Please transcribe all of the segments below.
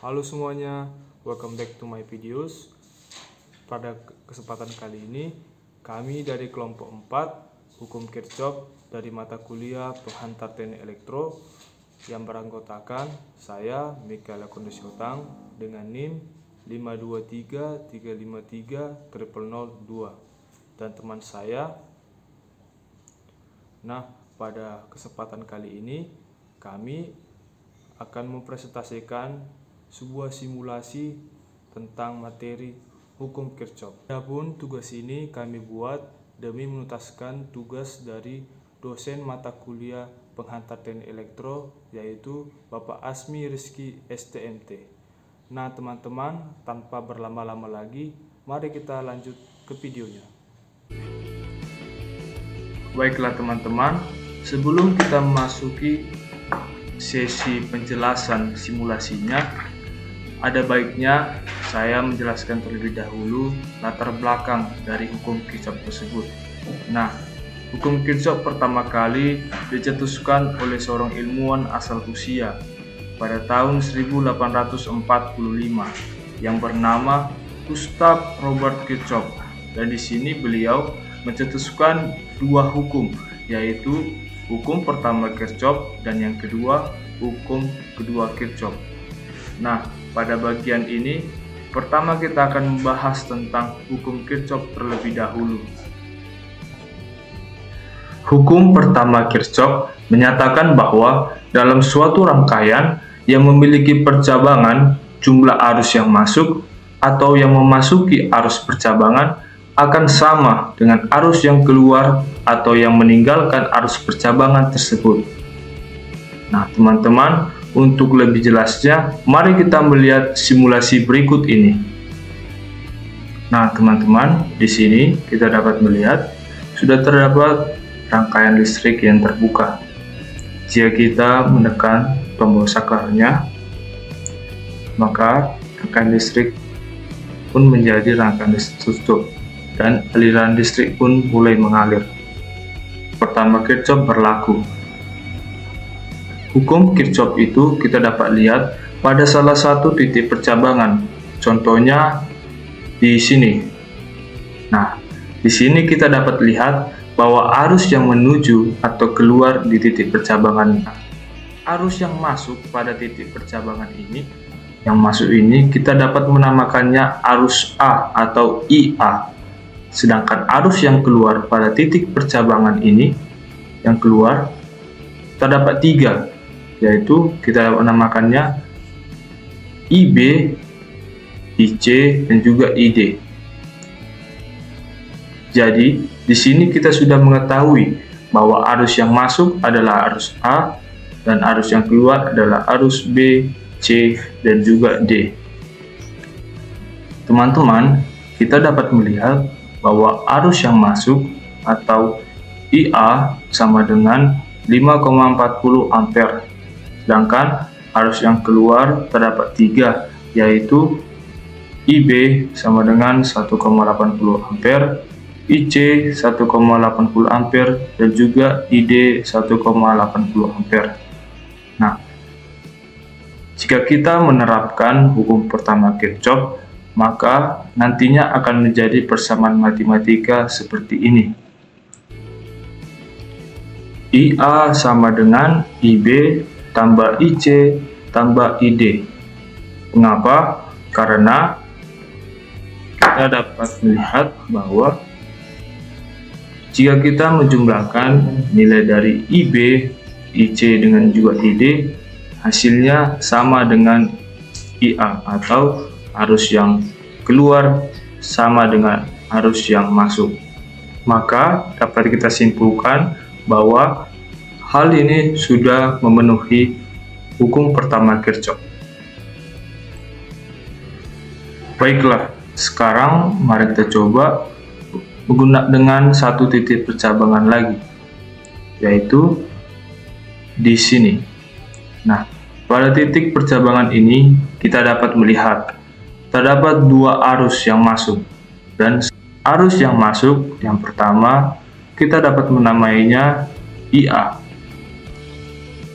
Halo semuanya, welcome back to my videos. Pada kesempatan kali ini, kami dari kelompok 4 Hukum Kirchhoff dari mata kuliah Penghantar Teknik Elektro yang beranggotakan saya, Mikael Kondesiotang, dengan NIM 523353002 dan teman saya. Nah, pada kesempatan kali ini kami akan mempresentasikan sebuah simulasi tentang materi hukum Kirchhoff. Adapun tugas ini kami buat demi menuntaskan tugas dari dosen mata kuliah Penghantar Teknik Elektro, yaitu Bapak Asmi Rizky STMT. Nah teman-teman, tanpa berlama-lama lagi, mari kita lanjut ke videonya. Baiklah teman-teman, sebelum kita memasuki sesi penjelasan simulasinya, ada baiknya saya menjelaskan terlebih dahulu latar belakang dari hukum Kirchhoff tersebut. Nah, hukum Kirchhoff pertama kali dicetuskan oleh seorang ilmuwan asal Rusia pada tahun 1845 yang bernama Gustav Robert Kirchhoff. Dan di sini beliau mencetuskan dua hukum, yaitu hukum pertama Kirchhoff dan yang kedua hukum kedua Kirchhoff. Nah, pada bagian ini pertama kita akan membahas tentang hukum Kirchhoff terlebih dahulu. Hukum pertama Kirchhoff menyatakan bahwa dalam suatu rangkaian yang memiliki percabangan, jumlah arus yang masuk atau yang memasuki arus percabangan akan sama dengan arus yang keluar atau yang meninggalkan arus percabangan tersebut. Nah, teman-teman, untuk lebih jelasnya, mari kita melihat simulasi berikut ini. Nah, teman-teman, di sini kita dapat melihat sudah terdapat rangkaian listrik yang terbuka. Jika kita menekan tombol saklarnya, maka rangkaian listrik pun menjadi rangkaian listrik tertutup dan aliran listrik pun mulai mengalir. Pertama Kirchhoff berlaku. Hukum Kirchhoff itu kita dapat lihat pada salah satu titik percabangan. Contohnya di sini. Nah, di sini kita dapat lihat bahwa arus yang menuju atau keluar di titik percabangan. Arus yang masuk pada titik percabangan ini, yang masuk ini kita dapat menamakannya arus A atau IA. Sedangkan arus yang keluar pada titik percabangan ini, yang keluar, terdapat tiga, yaitu kita menamakannya IB, IC, dan juga ID. Jadi, di sini kita sudah mengetahui bahwa arus yang masuk adalah arus A dan arus yang keluar adalah arus B, C, dan juga D. Teman-teman, kita dapat melihat bahwa arus yang masuk atau IA sama dengan 5,40 ampere. Sedangkan arus yang keluar terdapat tiga, yaitu IB sama dengan 1,80 ampere, IC 1,80 ampere, dan juga ID 1,80 ampere. Nah, jika kita menerapkan hukum pertama Kirchhoff, maka nantinya akan menjadi persamaan matematika seperti ini. IA sama dengan IB tambah IC tambah ID. Mengapa? Karena kita dapat melihat bahwa jika kita menjumlahkan nilai dari IB, IC dengan juga ID, hasilnya sama dengan IA atau arus yang keluar sama dengan arus yang masuk. Maka dapat kita simpulkan bahwa hal ini sudah memenuhi hukum pertama Kirchhoff. Baiklah, sekarang mari kita coba menggunakan dengan satu titik percabangan lagi, yaitu di sini. Nah, pada titik percabangan ini kita dapat melihat terdapat dua arus yang masuk, dan arus yang masuk yang pertama kita dapat menamainya IA.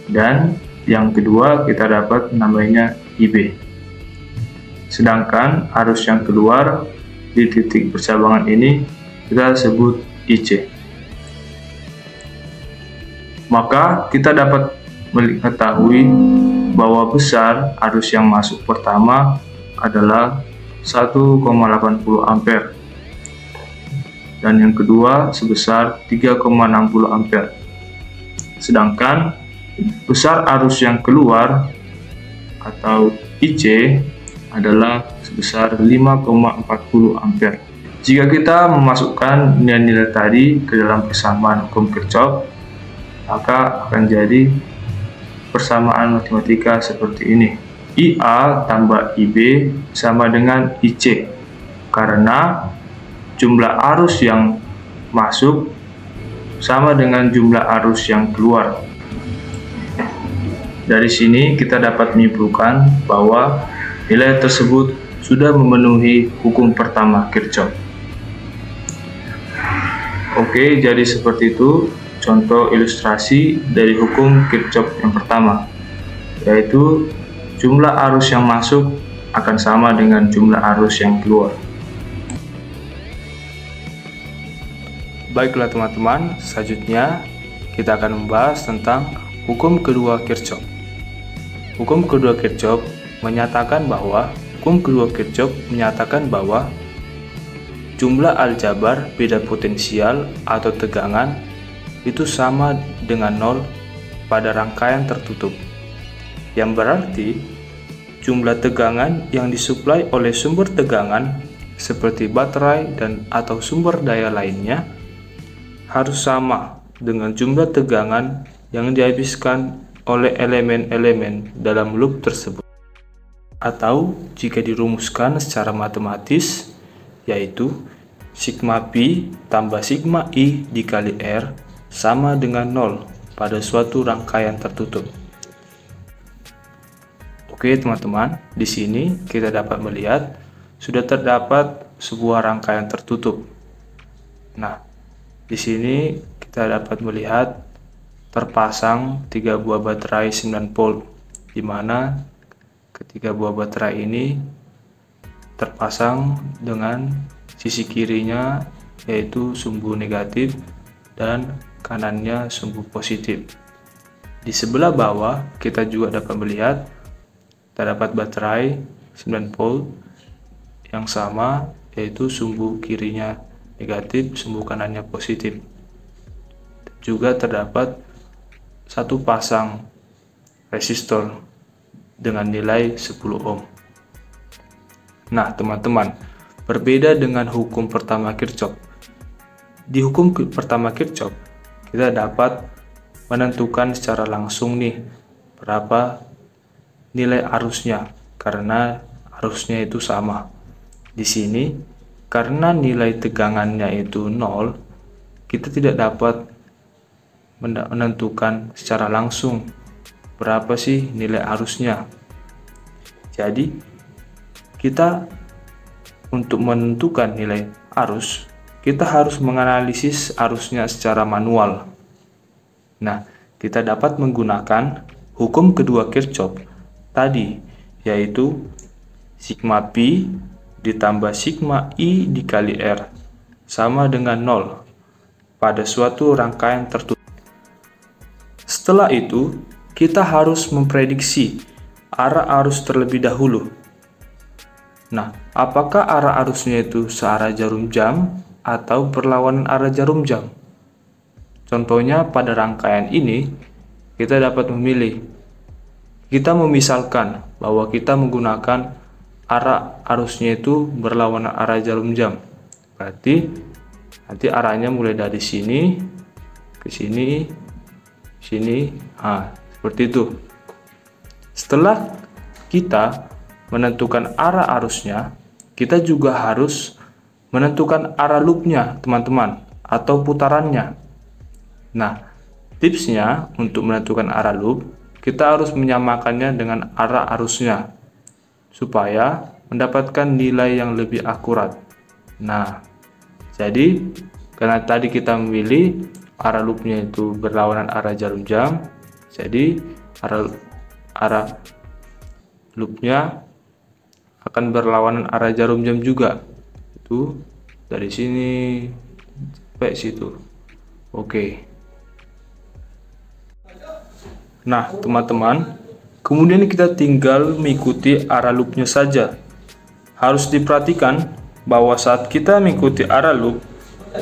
Dan yang kedua kita dapat namanya IB. Sedangkan arus yang keluar di titik percabangan ini kita sebut IC. Maka kita dapat mengetahui bahwa besar arus yang masuk pertama adalah 1,80 ampere dan yang kedua sebesar 3,60 ampere. Sedangkan besar arus yang keluar atau IC adalah sebesar 5,40 ampere. Jika kita memasukkan nilai-nilai tadi ke dalam persamaan hukum Kirchhoff, maka akan jadi persamaan matematika seperti ini. IA tambah IB sama dengan IC, karena jumlah arus yang masuk sama dengan jumlah arus yang keluar. Dari sini kita dapat menyimpulkan bahwa nilai tersebut sudah memenuhi hukum pertama Kirchhoff. Oke, jadi seperti itu contoh ilustrasi dari hukum Kirchhoff yang pertama, yaitu jumlah arus yang masuk akan sama dengan jumlah arus yang keluar. Baiklah teman-teman, selanjutnya kita akan membahas tentang hukum kedua Kirchhoff. Hukum kedua Kirchhoff menyatakan bahwa jumlah aljabar beda potensial atau tegangan itu sama dengan 0 pada rangkaian tertutup, yang berarti jumlah tegangan yang disuplai oleh sumber tegangan seperti baterai dan atau sumber daya lainnya harus sama dengan jumlah tegangan yang dihabiskan oleh elemen-elemen dalam loop tersebut. Atau jika dirumuskan secara matematis, yaitu sigma pi tambah sigma i dikali R sama dengan 0 pada suatu rangkaian tertutup. Oke teman-teman, di sini kita dapat melihat sudah terdapat sebuah rangkaian tertutup. Nah, di sini kita dapat melihat terpasang 3 buah baterai 9 volt, di mana ketiga buah baterai ini terpasang dengan sisi kirinya yaitu sumbu negatif dan kanannya sumbu positif. Di sebelah bawah kita juga dapat melihat terdapat baterai 9 volt yang sama, yaitu sumbu kirinya negatif, sumbu kanannya positif. Juga terdapat satu pasang resistor dengan nilai 10 ohm. Nah teman-teman, berbeda dengan hukum pertama Kirchhoff. Di hukum pertama Kirchhoff kita dapat menentukan secara langsung nih berapa nilai arusnya, karena arusnya itu sama. Di sini karena nilai tegangannya itu 0, kita tidak dapat menentukan secara langsung berapa sih nilai arusnya. Jadi kita untuk menentukan nilai arus, kita harus menganalisis arusnya secara manual. Nah, kita dapat menggunakan hukum kedua Kirchhoff tadi, yaitu sigma pi ditambah sigma i dikali R sama dengan 0 pada suatu rangkaian tertutup. Setelah itu, kita harus memprediksi arah arus terlebih dahulu. Nah, apakah arah arusnya itu searah jarum jam atau berlawanan arah jarum jam? Contohnya pada rangkaian ini, kita dapat memilih. Kita memisalkan bahwa kita menggunakan arah arusnya itu berlawanan arah jarum jam. Berarti nanti arahnya mulai dari sini ke sini, sini, seperti itu. Setelah kita menentukan arah arusnya, kita juga harus menentukan arah loopnya teman-teman, atau putarannya. Nah, tipsnya untuk menentukan arah loop, kita harus menyamakannya dengan arah arusnya supaya mendapatkan nilai yang lebih akurat. Nah, jadi karena tadi kita memilih arah loopnya itu berlawanan arah jarum jam, jadi arah loopnya akan berlawanan arah jarum jam juga. Itu dari sini sampai situ. Oke. Nah, teman-teman, kemudian kita tinggal mengikuti arah loopnya saja. Harus diperhatikan bahwa saat kita mengikuti arah loop,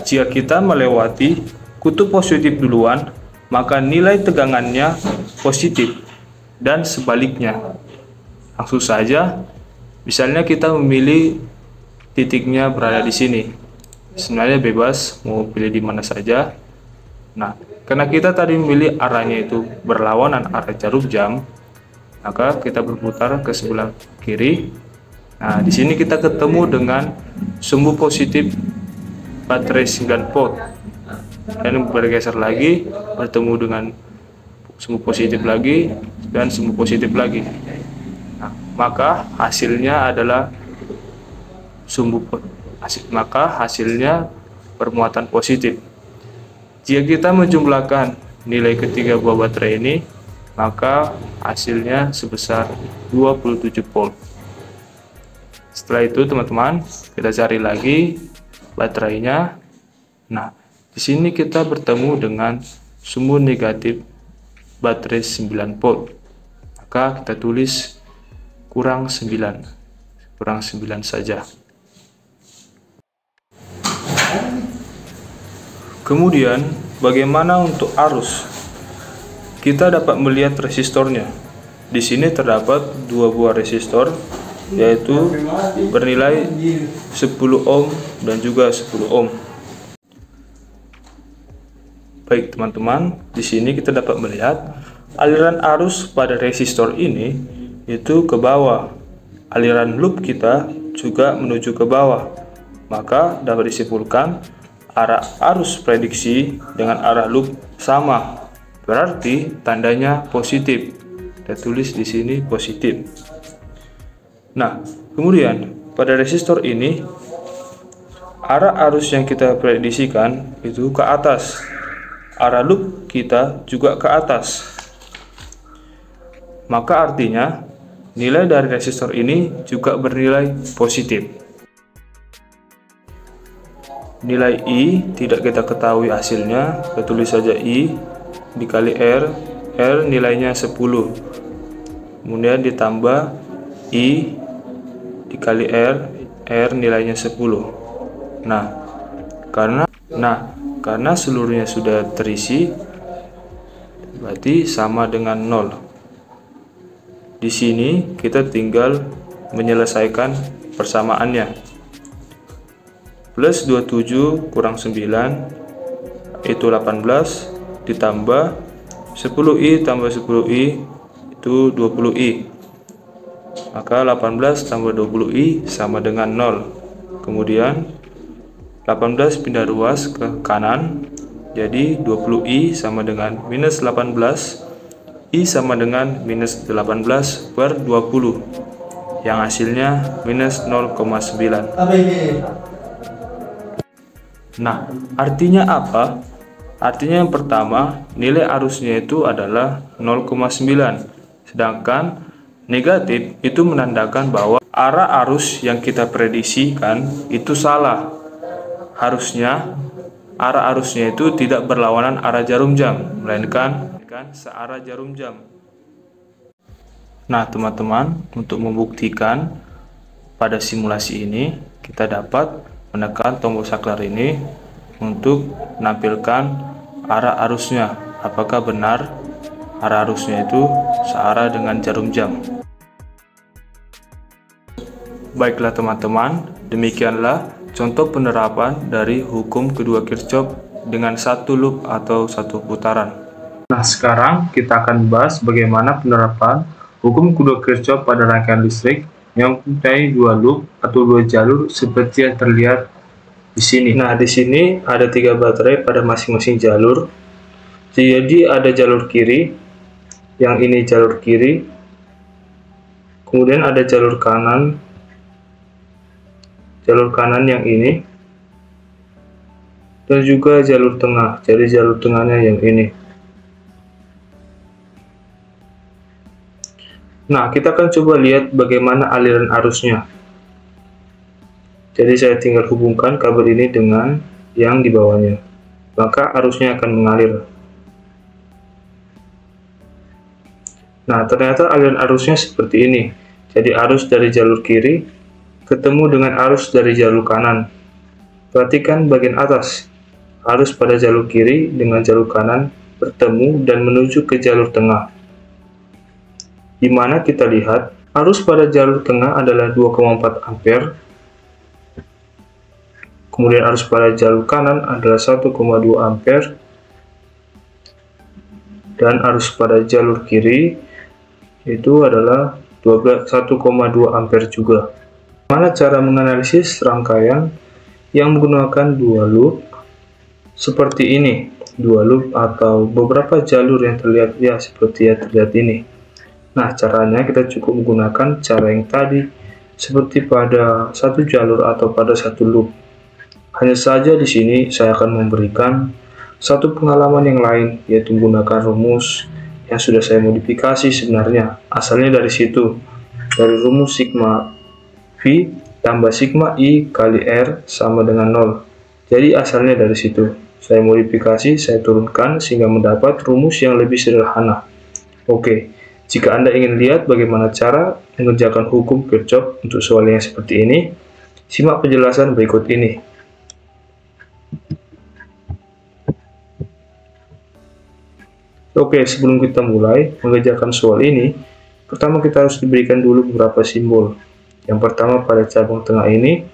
jika kita melewati kutub positif duluan, maka nilai tegangannya positif dan sebaliknya. Langsung saja, misalnya kita memilih titiknya berada di sini. Sebenarnya bebas mau pilih di mana saja. Nah, karena kita tadi memilih arahnya itu berlawanan arah jarum jam, maka kita berputar ke sebelah kiri. Nah, di sini kita ketemu dengan sumbu positif baterai 9 volt. Dan bergeser lagi, bertemu dengan sumbu positif lagi dan sumbu positif lagi. Nah, maka hasilnya adalah hasilnya bermuatan positif. Jika kita menjumlahkan nilai ketiga buah baterai ini, maka hasilnya sebesar 27 volt. Setelah itu teman-teman, kita cari lagi baterainya. Nah, di sini kita bertemu dengan sumbu negatif baterai 9 volt. Maka kita tulis kurang 9 saja. Kemudian, bagaimana untuk arus? Kita dapat melihat resistornya. Di sini terdapat dua buah resistor, yaitu bernilai 10 ohm dan juga 10 ohm. Baik teman-teman, di sini kita dapat melihat aliran arus pada resistor ini itu ke bawah. Aliran loop kita juga menuju ke bawah. Maka dapat disimpulkan arah arus prediksi dengan arah loop sama, berarti tandanya positif. Kita tulis di sini positif. Nah, kemudian pada resistor ini arah arus yang kita prediksikan itu ke atas. Arah loop kita juga ke atas. Maka artinya nilai dari resistor ini juga bernilai positif. Nilai I tidak kita ketahui hasilnya, kita tulis saja I dikali R nilainya 10. Kemudian ditambah I dikali R nilainya 10. Nah, karena seluruhnya sudah terisi, berarti sama dengan 0. Di sini kita tinggal menyelesaikan persamaannya. Plus 27 kurang 9 itu 18, ditambah 10i tambah 10i itu 20i. Maka 18 tambah 20i sama dengan 0. Kemudian 18 pindah ruas ke kanan, jadi 20i sama dengan minus 18, i sama dengan minus 18 per 20, yang hasilnya minus 0,9. Nah, artinya apa? Artinya yang pertama, nilai arusnya itu adalah 0,9. Sedangkan negatif itu menandakan bahwa arah arus yang kita prediksikan itu salah. Harusnya arah arusnya itu tidak berlawanan arah jarum jam, melainkan searah jarum jam. Nah, teman-teman, untuk membuktikan pada simulasi ini, kita dapat menekan tombol saklar ini untuk menampilkan arah arusnya. Apakah benar arah arusnya itu searah dengan jarum jam? Baiklah teman-teman, demikianlah contoh penerapan dari hukum kedua Kirchhoff dengan satu loop atau satu putaran. Nah, sekarang kita akan bahas bagaimana penerapan hukum kedua Kirchhoff pada rangkaian listrik yang mempunyai dua loop atau dua jalur seperti yang terlihat di sini. Nah, di sini ada 3 baterai pada masing-masing jalur. Jadi ada jalur kiri, yang ini jalur kiri, kemudian ada jalur kanan yang ini, dan juga jalur tengah. Jadi jalur tengahnya yang ini. Nah, kita akan coba lihat bagaimana aliran arusnya. Jadi saya tinggal hubungkan kabel ini dengan yang di bawahnya, maka arusnya akan mengalir. Nah, ternyata aliran arusnya seperti ini. Jadi arus dari jalur kiri ketemu dengan arus dari jalur kanan. Perhatikan bagian atas. Arus pada jalur kiri dengan jalur kanan bertemu dan menuju ke jalur tengah. Di mana kita lihat arus pada jalur tengah adalah 2,4 ampere. Kemudian arus pada jalur kanan adalah 1,2 ampere. Dan arus pada jalur kiri itu adalah 1,2 ampere juga. Mana cara menganalisis rangkaian yang menggunakan dua loop seperti ini, dua loop atau beberapa jalur yang terlihat ya seperti yang terlihat ini. Nah, caranya kita cukup menggunakan cara yang tadi seperti pada satu jalur atau pada satu loop. Hanya saja di sini saya akan memberikan satu pengalaman yang lain, yaitu menggunakan rumus yang sudah saya modifikasi sebenarnya. Asalnya dari situ, dari rumus sigma V tambah sigma I kali R sama dengan 0. Jadi asalnya dari situ. Saya modifikasi, saya turunkan sehingga mendapat rumus yang lebih sederhana. Oke, jika Anda ingin lihat bagaimana cara mengerjakan hukum Kirchhoff untuk soal yang seperti ini, simak penjelasan berikut ini. Oke, sebelum kita mulai mengerjakan soal ini, pertama kita harus diberikan dulu beberapa simbol. Yang pertama pada cabang tengah ini,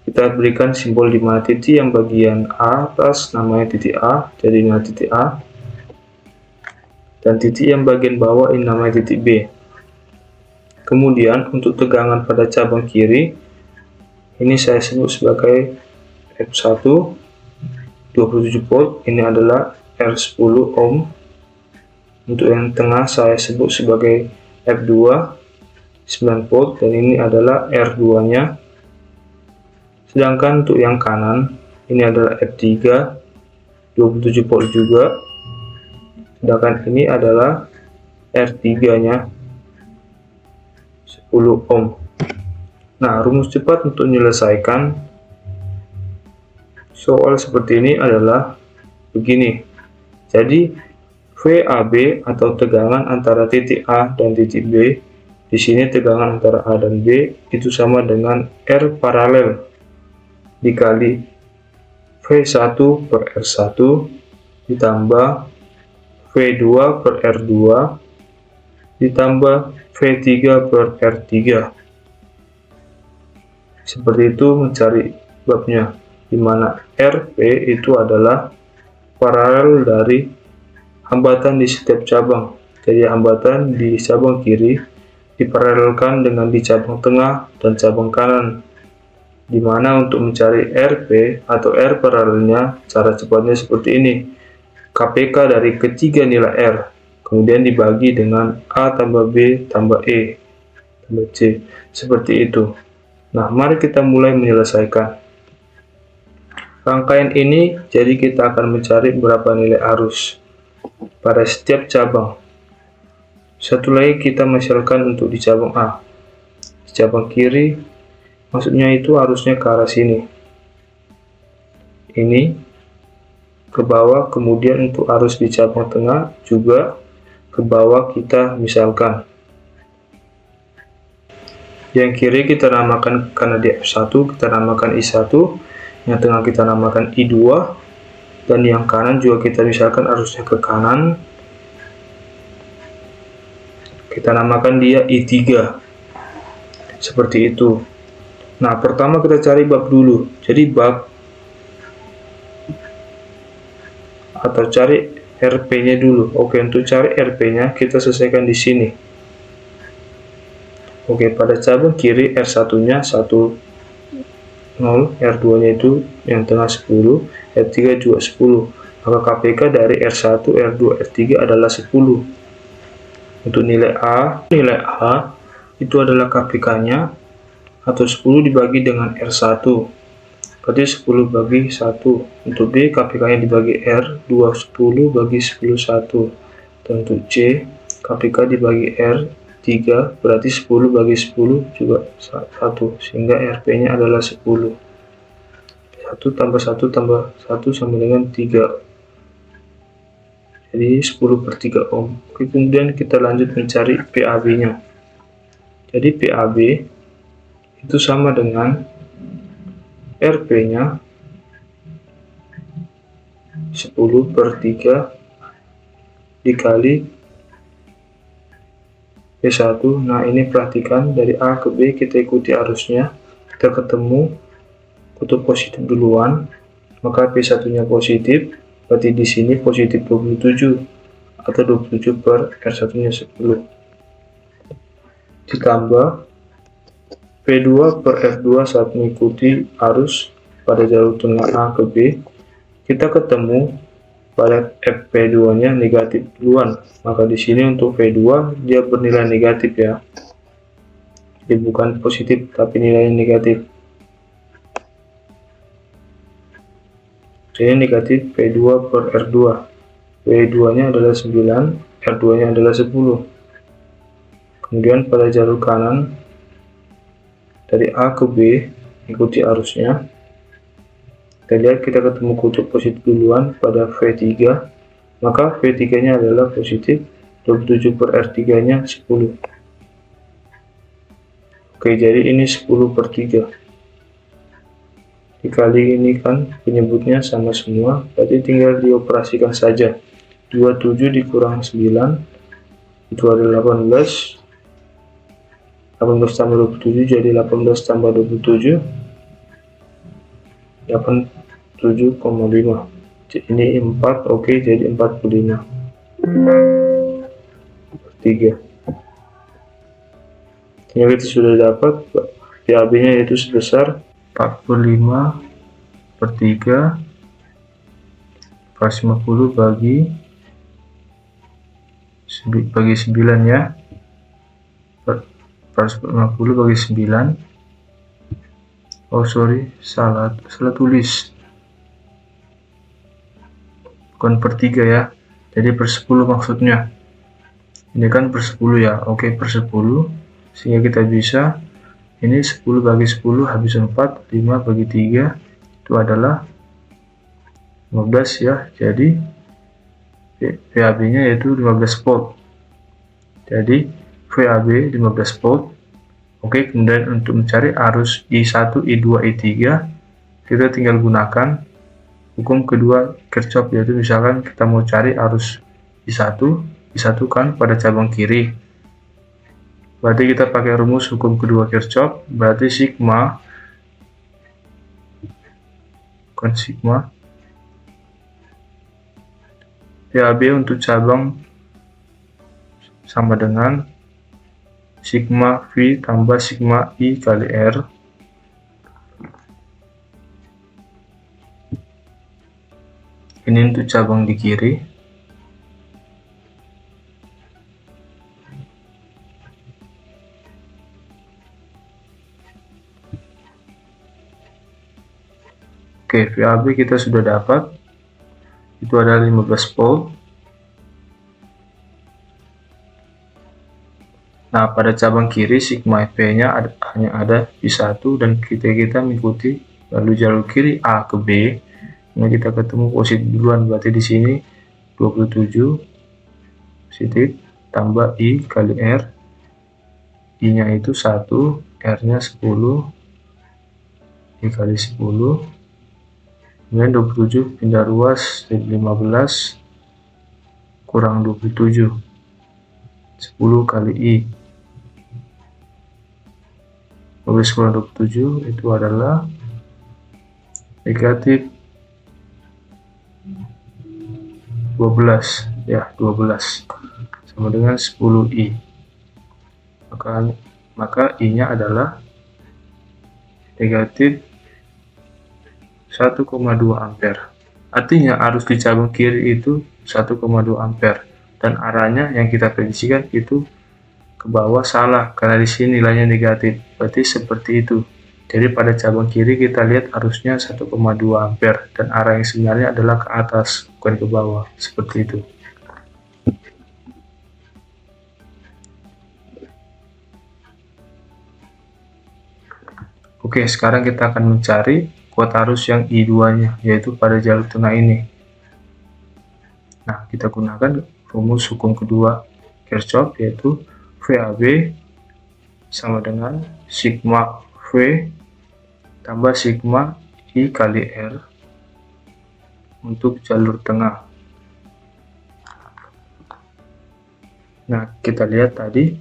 kita berikan simbol di mana titik yang bagian atas namanya titik A, jadi ini titik A. Dan titik yang bagian bawah ini namanya titik B. Kemudian untuk tegangan pada cabang kiri, ini saya sebut sebagai F1, 27 volt, ini adalah R10 ohm. Untuk yang tengah saya sebut sebagai F2, 9 volt, dan ini adalah R2 nya. Sedangkan untuk yang kanan ini adalah F3, 27 volt juga. Sedangkan ini adalah R3 nya, 10 ohm. Nah, rumus cepat untuk menyelesaikan soal seperti ini adalah begini. Jadi VAB atau tegangan antara titik A dan titik B, di sini tegangan antara A dan B itu sama dengan R paralel dikali V1 per R1 ditambah V2 per R2 ditambah V3 per R3. Seperti itu mencari babnya, di mana RP itu adalah paralel dari hambatan di setiap cabang. Jadi hambatan di cabang kiri diparalelkan dengan di cabang tengah dan cabang kanan. Dimana untuk mencari RP atau R paralelnya, cara cepatnya seperti ini. KPK dari ketiga nilai R, kemudian dibagi dengan A tambah B tambah E tambah C. Seperti itu. Nah, mari kita mulai menyelesaikan rangkaian ini. Jadi kita akan mencari berapa nilai arus pada setiap cabang. Satu lagi kita misalkan untuk di cabang A, di cabang kiri, maksudnya itu arusnya ke arah sini, ini ke bawah. Kemudian untuk arus di cabang tengah juga ke bawah, kita misalkan yang kiri kita namakan, karena di F1 kita namakan I1, yang tengah kita namakan I2, dan yang kanan juga kita misalkan arusnya ke kanan, kita namakan dia I3. Seperti itu. Nah, pertama kita cari bab dulu. Jadi bab atau cari RP-nya dulu. Oke, untuk cari RP-nya kita selesaikan di sini. Oke, pada cabang kiri R1-nya 0, R2-nya itu yang tengah 10, R3 juga 10. Maka KPK dari R1, R2, R3 adalah 10. Untuk nilai A itu adalah KPK-nya, atau 10 dibagi dengan R1. Berarti 10 bagi 1. Untuk B, KPK-nya dibagi R, 2 10 bagi 10 1. Dan untuk C, KPK dibagi R, 3, berarti 10 bagi 10 juga 1, sehingga RP-nya adalah 10. 1 tambah 1 tambah 1 sama dengan 3. Jadi 10/3 ohm. Oke, kemudian kita lanjut mencari PAB-nya. Jadi PAB itu sama dengan RP-nya 10/3 dikali P1. Nah, ini perhatikan dari A ke B kita ikuti arusnya, kita ketemu kutub positif duluan, maka P1-nya positif, berarti di sini positif 27 atau 27/R1-nya 10. Ditambah P2/R2 saat mengikuti arus pada jalur tengah A ke B, kita ketemu pada FP2-nya negatif duluan, maka di sini untuk V2 dia bernilai negatif ya, jadi bukan positif tapi nilainya negatif. Jadi negatif P2/R2, V2-nya adalah 9, R2-nya adalah 10. Kemudian pada jalur kanan dari A ke B ikuti arusnya, kita lihat kita ketemu kutub positif duluan pada V3, maka V3-nya adalah positif, 27/R3-nya 10. Oke, jadi ini 10/3. Dikali ini kan penyebutnya sama semua, berarti tinggal dioperasikan saja. 27 dikurang 9 itu adalah 18. 18 tambah 27 jadi 18 tambah 27 87,5. Ini 4, oke, jadi 45/3. Ini kita sudah dapat PAB-nya yaitu sebesar 45/3 150 bagi 9 ya. 150 bagi 9. Oh sorry, salah tulis, bukan per 3 ya, jadi per 10 maksudnya. Ini kan per 10 ya, oke, per 10, sehingga kita bisa ini 10 bagi 10 habis 4, 5 bagi 3 itu adalah 15 ya, jadi VAB-nya yaitu 15 volt. Jadi VAB 15 volt. Oke, kemudian untuk mencari arus I1, I2, I3, kita tinggal gunakan hukum kedua Kirchhoff, yaitu misalkan kita mau cari arus I1 kan pada cabang kiri. Berarti kita pakai rumus hukum kedua Kirchhoff, berarti sigma, bukan sigma, VAB untuk cabang sama dengan sigma V tambah sigma I kali R. Ini untuk cabang di kiri. Oke, VAB kita sudah dapat. Itu adalah 15 volt. Nah, pada cabang kiri sigma F-nya hanya ada I1 dan kita mengikuti lalu jalur kiri A ke B. Nah, kita ketemu positif duluan, berarti di sini 27 positif tambah I kali R. I-nya itu 1, R-nya 10, I kali 10. Kemudian 27 pindah ruas jadi 15 kurang 27, 10 kali I. 15 kurang 27 itu adalah negatif 12 ya, 12 sama dengan 10I. Maka I-nya adalah negatif 1,2 ampere. Artinya arus di cabang kiri itu 1,2 ampere dan arahnya yang kita prediksikan itu ke bawah salah karena di sini nilainya negatif. Berarti seperti itu. Jadi pada cabang kiri kita lihat arusnya 1,2 ampere dan arah yang sebenarnya adalah ke atas bukan ke bawah, seperti itu. Oke, sekarang kita akan mencari kuat arus yang I2-nya, yaitu pada jalur tengah ini. Nah, kita gunakan rumus hukum kedua Kirchhoff, yaitu VAB sama dengan sigma V tambah sigma I kali R untuk jalur tengah. Nah, kita lihat tadi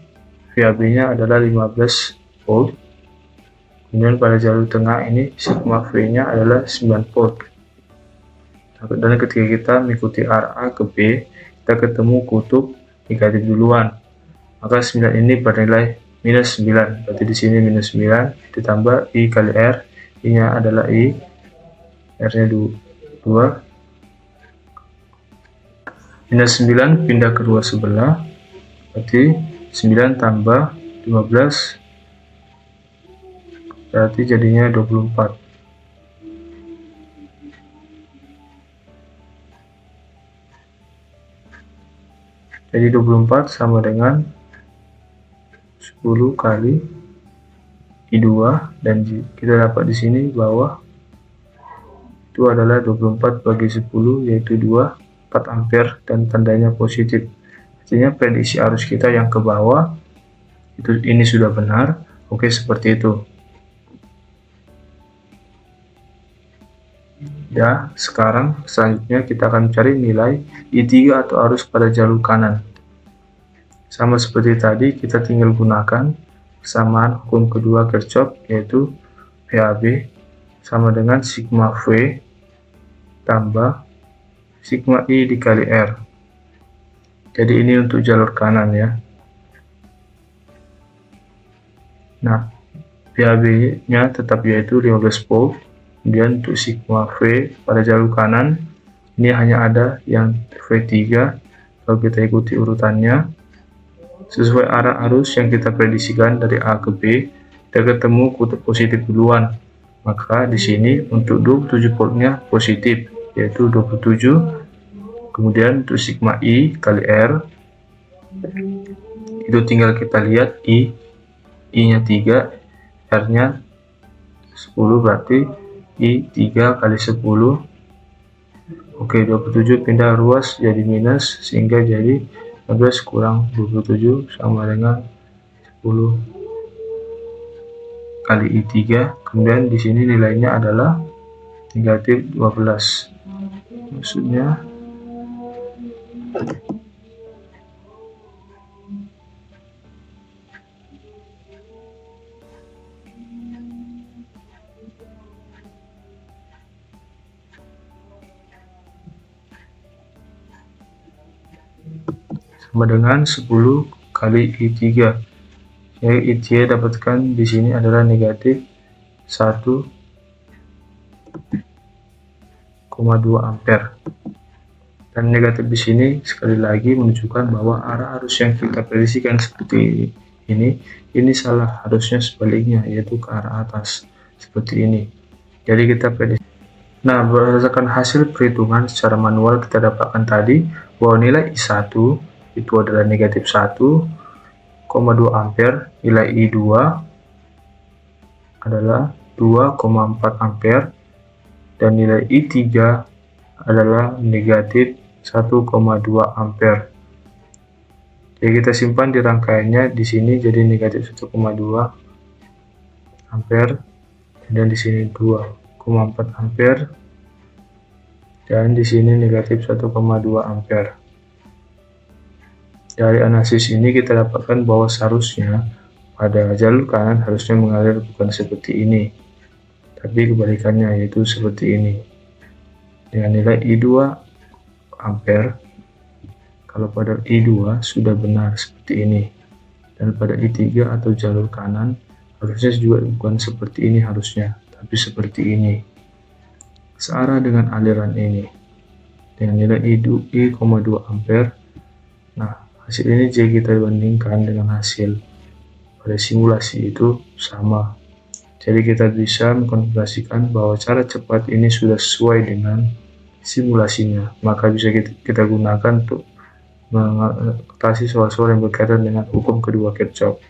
VAB-nya adalah 15 volt. Kemudian pada jalur tengah ini sigma V-nya adalah 9 volt. Dan ketika kita mengikuti arah A ke B, kita ketemu kutub negatif duluan. Maka 9 ini bernilai minus 9. Berarti di sini minus 9 ditambah I kali R. I-nya adalah I, R-nya 2. Minus 9 pindah ke dua sebelah. Berarti 9 tambah 15. Berarti jadinya 24. Jadi 24 sama dengan 10 kali I2, dan kita dapat di sini bahwa itu adalah 24 bagi 10, yaitu 4 ampere, dan tandanya positif. Artinya prediksi arus kita yang ke bawah ini sudah benar. Oke, seperti itu. Ya, sekarang selanjutnya kita akan mencari nilai I3 atau arus pada jalur kanan. Sama seperti tadi, kita tinggal gunakan kesamaan hukum kedua Kirchhoff, yaitu VAB sama dengan sigma V tambah sigma I dikali R. Jadi ini untuk jalur kanan ya. Nah, VAB-nya tetap yaitu 15 volt. Kemudian untuk sigma V pada jalur kanan ini hanya ada yang V3. Kalau kita ikuti urutannya sesuai arah arus yang kita prediksikan dari A ke B, kita ketemu kutub positif duluan. Maka di sini untuk 27 voltnya positif, yaitu 27. Kemudian untuk sigma I kali R itu tinggal kita lihat I-nya 3, R-nya 10, berarti I3 kali 10. Oke, 27 pindah ruas jadi minus, sehingga jadi 15 kurang 27 sama dengan 10 kali I3. Kemudian di sini nilainya adalah negatif 12. Maksudnya sama dengan 10 kali I3. Jadi I3 dapatkan di sini adalah negatif 1,2 ampere. Dan negatif di sini sekali lagi menunjukkan bahwa arah arus yang kita prediksikan seperti ini salah, harusnya sebaliknya, yaitu ke arah atas seperti ini. Jadi kita prediksi. Nah, berdasarkan hasil perhitungan secara manual kita dapatkan tadi bahwa nilai I1 itu adalah negatif 1,2 ampere, nilai I2 adalah 2,4 ampere, dan nilai I3 adalah negatif 1,2 ampere. Jadi kita simpan di rangkaiannya di sini jadi negatif 1,2 ampere, dan di sini 2,4 ampere, dan di sini negatif 1,2 ampere. Dari analisis ini kita dapatkan bahwa seharusnya pada jalur kanan harusnya mengalir bukan seperti ini, tapi kebalikannya, yaitu seperti ini dengan nilai I2 ampere. Kalau pada I2 sudah benar seperti ini, dan pada I3 atau jalur kanan harusnya juga bukan seperti ini harusnya, tapi seperti ini, searah dengan aliran ini dengan nilai I2 ampere. Nah, hasil ini jika kita bandingkan dengan hasil pada simulasi itu sama. Jadi kita bisa mengkonfirmasikan bahwa cara cepat ini sudah sesuai dengan simulasinya. Maka bisa kita gunakan untuk mengatasi soal-soal yang berkaitan dengan hukum kedua Kirchhoff.